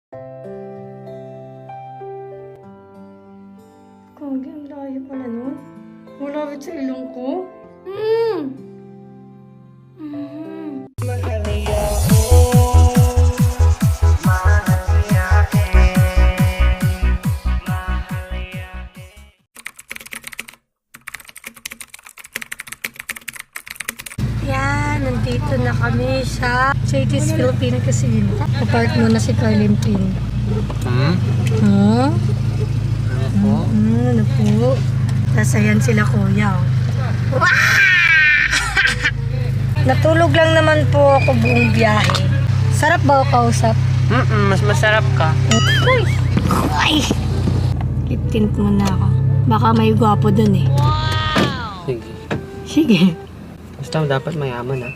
Kagi, ang layo pala nun. Malapit sa ilong ko. Yan, nandito na kami sa JT's Philippine Casino. Kapark muna si Carlin Pin. Huh? Ano po? Nasayan sila kuya. Wow! Natulog lang naman po ako buong biyahe. Sarap ba ako kausap? Mas masarap ka. Uy! Uy! Lip-tint muna ako. Baka may gwapo dun eh. Sige. Sige. Basta dapat mayaman ha.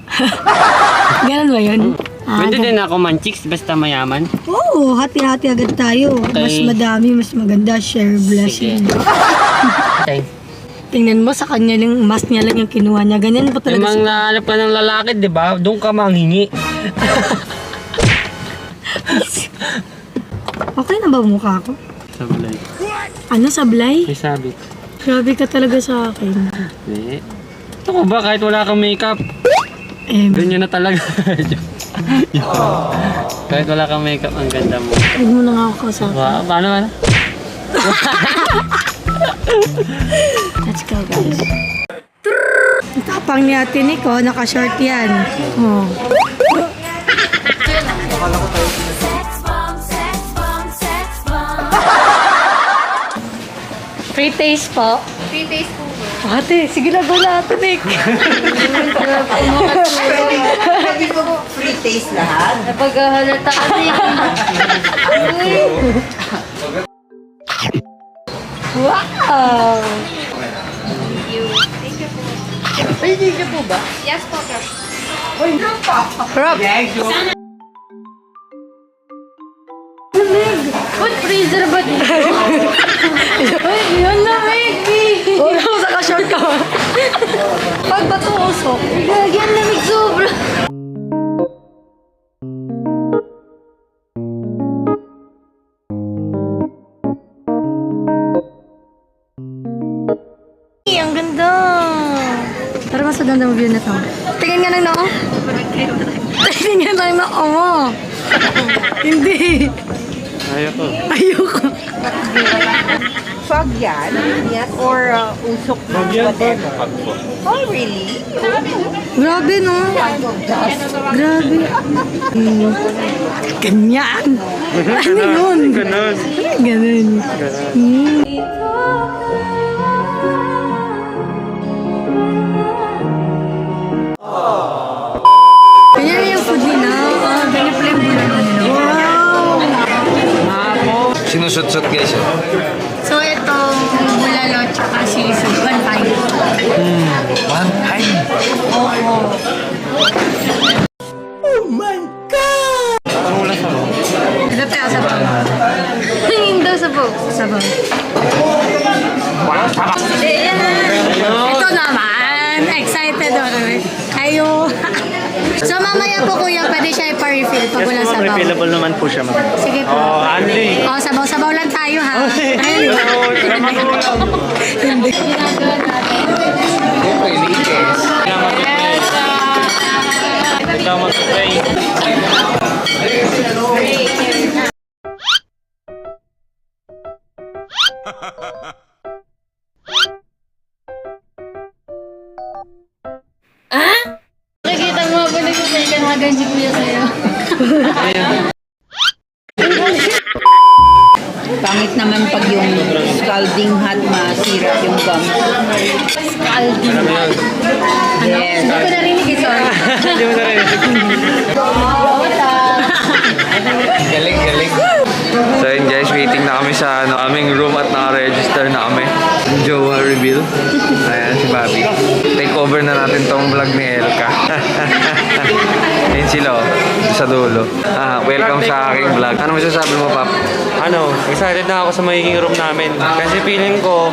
Ganun ba yun? Pwede din ako man-chicks basta mayaman. Oo, hati-hati agad tayo. Mas Okay. madami, mas maganda. Share blessing. Okay. Tingnan mo, sa kanya lang, mas niya lang yung kinuha niya. Ganyan po talaga Limang nahanap ka ng lalaki, di ba? Doon ka manghingi. Okay na ba mukha ko? Sablay. Ano, sablay? May sabit. Grabe ka talaga sa akin. Hindi. Ito ko ba kahit wala kang makeup? Ganyan na talaga. Kahit wala kang makeup, ang ganda mo. Huwag mo na nga ako kausapin. Wow, paano man? Let's go, guys. Ang tapang ni Ate Nico, naka-short yan. Oh. Free taste po. Free taste po ba? Ate, sige na ba na, Ate Nick? Sabi ko po, free taste lahat. Napaghahalata kasi. Wow! Thank you po ba? Yes po, sir. Food freezer ba dito? Ay, yun na, baby! Huwag ako sa ka-short ka. Pag bato usok. Gagyan lamig sobra. Ang ganda! Pero mas maganda mo view na to. Tingin nga ng noo. Tingin nga ng noo mo. Hindi. Ayoko. Ayoko. Fog yan? Yes. Or usok na whatever? Oh, really? Grabe, no? Grabe. Ganyan. Ano yun? Ganun. Ganun. Ganyan yung food nila. Ganyan pala yung bulan nila. Wow! Sinusot-sot guys. So, itong bulalo tsaka sisig. 1.5. One time. Parang wala sa mo. Ito tayo sa bawang. Tingin daw sa po. Sa bawang. Walang sama. Ito naman. Excited ako. Kayo. So, mamaya po kuya, pwede siya ipa-refill pag walang sabaw. Refillable naman po siya, ma'am. Sige po. Oh, Andy. Oh, sabaw-sabaw lang tayo, ha? Ayun. Hindi. Ito mag-play. Nakikita mo ba nagkakagan si kuya sa'yo? Pangit naman pag yung scalding hot masira yung gum. Scalding. Yes. Hindi ko narinig ito. Hindi mo narinig. Galing, galing. So yun guys, waiting na kami sa aming room at naka-register na kami. Jowa reveal. Ayan si Bobby. Take over na natin tong vlog ni Elka. Ayun sila oh, sa dulo. Welcome sa aking vlog. Ano masasabi mo, Pap? Excited na ako sa magiging room namin. Kasi feeling ko,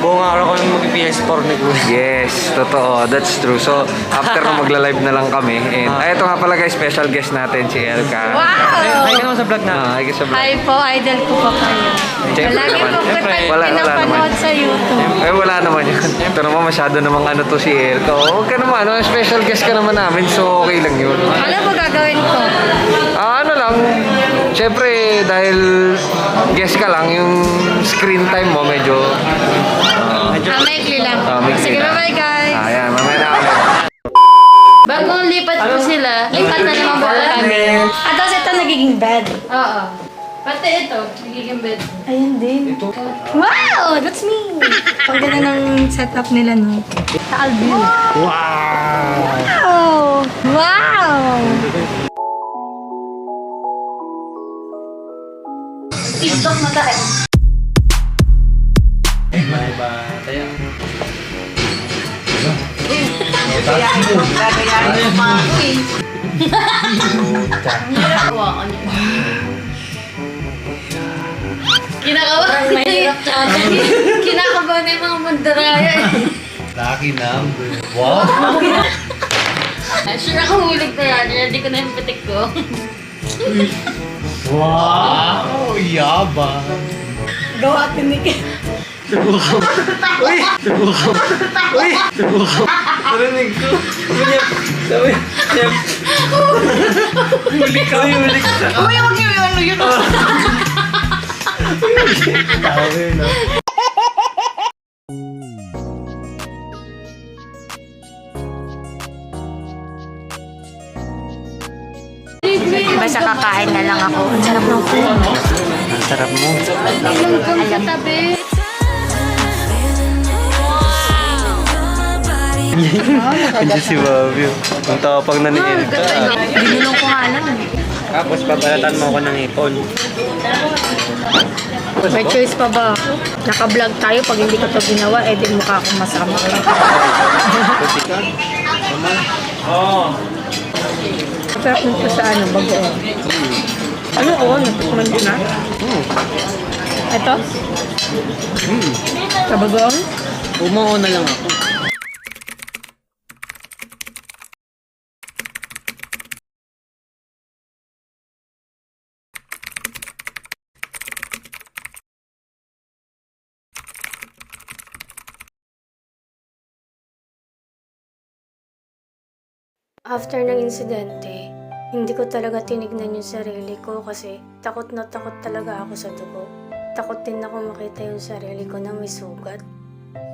buong araw ko nang mag-PS4 ni Kuya. Yes, totoo. That's true. So, after na magla-live na lang kami. And, ito nga pala guys, special guest natin, si Elka. Hi ka naman sa vlog na. Hi ka sa vlog. Hi po, idol ko po kayo. Siyempre Lagi naman. po ko Siyempre. tayo Wala naman. pinapanood sa YouTube. Wala naman yun. Pero naman masyado namang ano to si Elka. Huwag ka naman, special guest ka naman namin. So, okay lang yun. Ano ba gagawin ko? Ano lang, siyempre dahil guest ka lang, yung screen time mo medyo... Maikli lang. maikli Sige, lang. bye-bye guys. Ayan, mamaya na kami. Bagong lipat po sila. Lipat na naman po kami. At tapos ito nagiging bed. Oo. Pati ito, nagiging bed. Ayun din. Wow! That's me! Ang ganda ng setup nila, no? Sa Alvin. Wow! Wow! TikTok na tayo. Kinakabahan na kinakabahan na yung mga mandaraya eh. Lucky number. Wow! Sure ako hulig na yan. Ready ko na yung pitik ko. Wow! Yabang! Gawa tinik. Narinig ko. Sabi niya. Huli ka. Huli ka. Ano yun? Sabi na. Basta kakain na lang ako. Ang sarap ng food. Ang sarap mo. Alam sa tabi. Andiyan si Bobby. Ang tapang na ni Elka. Binulong ko nga lang. Tapos papalatan mo ako ng ipon. May choice pa ba? Naka-vlog tayo. Pag hindi ko ito ginawa, eh di mukha akong masama. Puti ka? Oo. Sarap nito sa ano, bagoong. Ano ko? Natikman ko na? Ito? Sa bagoong? Umuo na lang ako. After ng insidente, hindi ko talaga tinignan yung sarili ko kasi takot na takot talaga ako sa dugo. Takot din ako makita yung sarili ko na may sugat.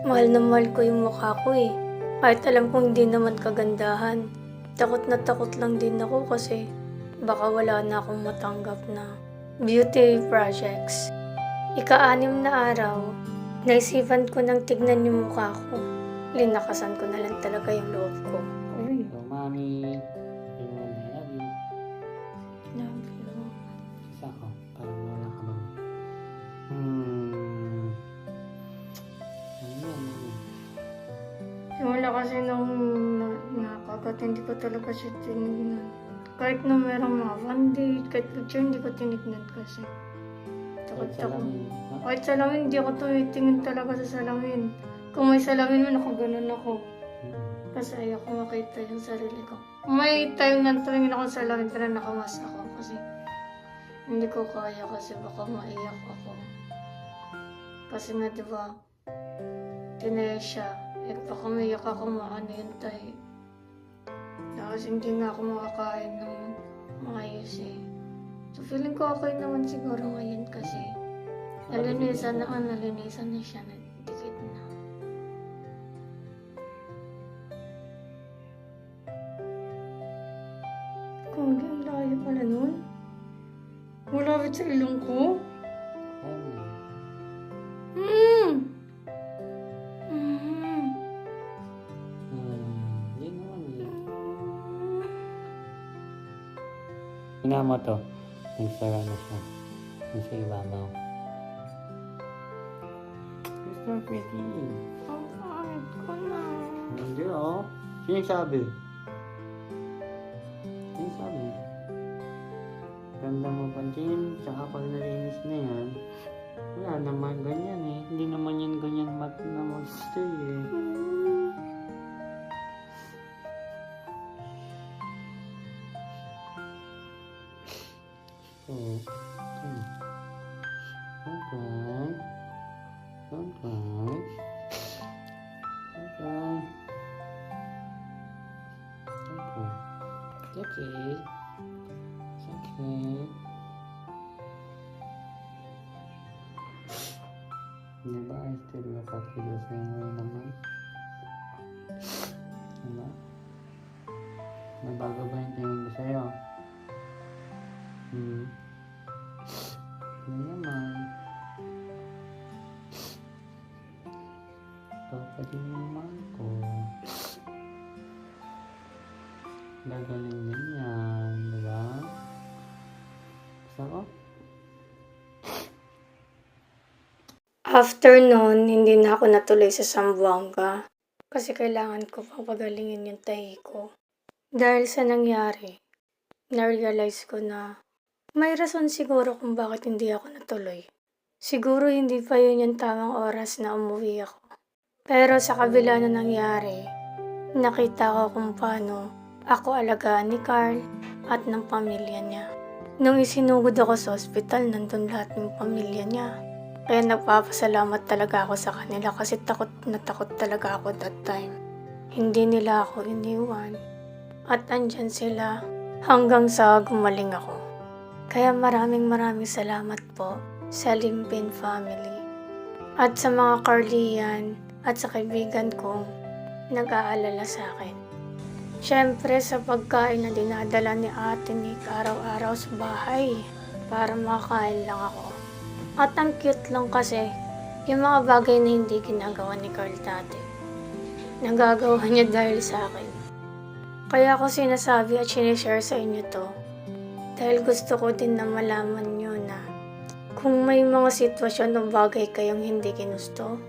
Mahal na mahal ko yung mukha ko eh. Kahit alam kong hindi naman kagandahan. Takot na takot lang din ako kasi baka wala na akong matanggap na beauty projects. Ika-6 na araw, naisipan ko nang tignan yung mukha ko. Linakasan ko na lang talaga yung loob ko. Mami. Love you. Love you. Isa ako. Parang wala ka bang... Wala kasi nung nakagat, hindi ko talaga siya tinignan. Kahit na merong mga bandage, kahit picture, hindi ko tinignan kasi. Takot ako. Kahit salamin, hindi ako tumitingin talaga sa salamin. Kung may salamin mo, nakaganon ako. Kasi ayoko makita yung sarili ko. May time na tumingin ako sa salamin pero nakamas ako kasi hindi ko kaya kasi baka maiyak ako. Kasi nga diba, tinaya siya. Eh baka maiyak ako maano yun tayo. Tapos hindi nga ako makakain ng maayos eh. So feeling ko okay naman siguro ngayon kasi nalinisan na siya na dikit na. Kung ang layo pala nun. Malapit sa ilong ko. Hindi naman eh. Tingnan mo to. Nagsara na siya. Nasa ibabaw. Mr. Pretty. Ang pangit ko na. Hindi oh. Sino yung sabi? Sino yung sabi? pakiramdam mo pa din, tsaka pag nalinis na yan, wala naman ganyan eh. Hindi naman yan ganyan na mag-stay eh. So, okay. Don't cry. Don't cry. Don't cry. Don't cry. It's okay. It's okay. Diba, I still look at you the same way naman? Diba? Nabago ba yung tingin ko sa'yo? Hindi naman. Ikaw pa din naman ko. Gagaling din yan, diba? Gusto ko? After nun, hindi na ako natuloy sa Zamboanga kasi kailangan ko pang pagalingin yung tahi ko. Dahil sa nangyari, na-realize ko na may rason siguro kung bakit hindi ako natuloy. Siguro hindi pa yun yung tamang oras na umuwi ako. Pero sa kabila na nangyari, nakita ko kung paano ako alagaan ni Carl at ng pamilya niya. Nung isinugod ako sa ospital, nandun lahat ng pamilya niya. Kaya nagpapasalamat talaga ako sa kanila kasi takot na takot talaga ako that time. Hindi nila ako iniwan. At andyan sila hanggang sa gumaling ako. Kaya maraming salamat po sa Limpin family. At sa mga Carlian at sa kaibigan kong nag-aalala sa akin. Siyempre sa pagkain na dinadala ni Ate Nick araw-araw sa bahay para makain lang ako. At ang cute lang kasi, yung mga bagay na hindi ginagawa ni Carl dati. Nagagawa niya dahil sa akin. Kaya ako sinasabi at sinishare sa inyo to. Dahil gusto ko din na malaman nyo na kung may mga sitwasyon o bagay kayong hindi ginusto,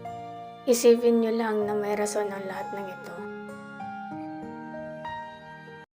isipin nyo lang na may rason ang lahat ng ito.